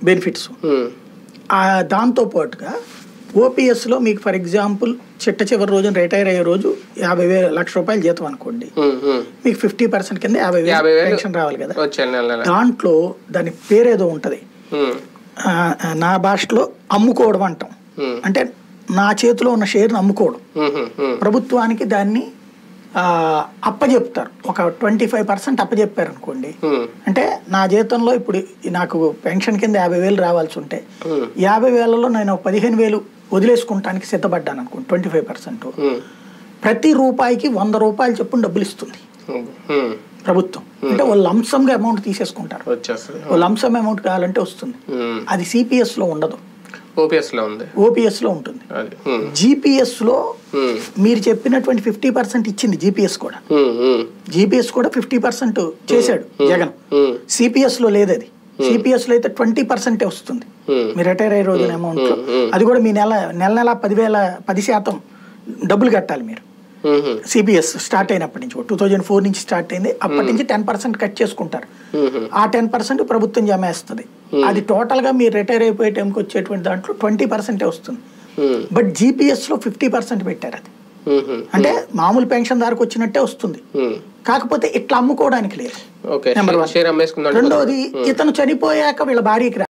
Benefits. దాంతో పాటుగా ఓపీఎస్లో మీకు ఫర్ ఎగ్జాంపుల్ చిట్ట చివరి రోజున రిటైర్ అయ్యే రోజు 50,000 లక్ష రూపాయలు జీతం అనుకోండి, మీకు 50% కింద 50,000 పెన్షన్ రావాలి కదా. దాంట్లో దాని పేరేదో ఉంటది, నా భాషలో అమ్ముకోవడం అంటాం. అంటే నా చేతిలో ఉన్న షేర్ని అమ్ముకోవడం, ప్రభుత్వానికి దాన్ని అప్పచెప్తారు. ఒక 25% అప్పచెప్పారు అనుకోండి, అంటే నా జీతంలో ఇప్పుడు నాకు పెన్షన్ కింద 50,000 రావాల్సి ఉంటే 50,000లో నేను 15,000 వదిలేసుకుంటానికి సిద్ధపడ్డాను అనుకోండి, 25%. ప్రతి రూపాయికి 100 రూపాయలు చొప్పున డబ్బులు ఇస్తుంది ప్రభుత్వం. అంటే వాళ్ళు లంసమ్గా అమౌంట్ తీసేసుకుంటారు, వాళ్ళు లంసమ్ అమౌంట్ కావాలంటే వస్తుంది. అది సిపిఎస్ లో ఉండదు, ఓపీఎస్ లో ఉంటుంది. జిపిఎస్ లో మీరు చెప్పినటువంటి 50% ఇచ్చింది జీపీఎస్ కూడా. జీపీఎస్ కూడా 50% చేశాడు జగన్. సిపిఎస్ లో లేదు అది. సిపిఎస్ లో అయితే 20% వస్తుంది మీరు రిటైర్ అయ్యే రోజున అమౌంట్ లో. అది కూడా మీ నెల 10% డబ్బులు కట్టాలి మీరు. సిపిఎస్ స్టార్ట్ అయినప్పటి నుంచి 2004 నుంచి స్టార్ట్ అయింది, అప్పటి నుంచి 10% కట్ చేసుకుంటారు. ఆ 10% ప్రభుత్వం జమ వేస్తుంది. అది టోటల్ గా మీరు రిటైర్ అయిపోయే టైంకి వచ్చేటువంటి దాంట్లో 20% వస్తుంది. బట్ జీపీఎస్ లో 50% పెట్టారు. అది అంటే మామూలు పెన్షన్ దారికి వచ్చినట్టే వస్తుంది, కాకపోతే ఇట్లా అమ్ముకోవడానికి లేదు. నెంబర్ 1. రెండోది, ఇతను చనిపోయాక వీళ్ళ భార్యకి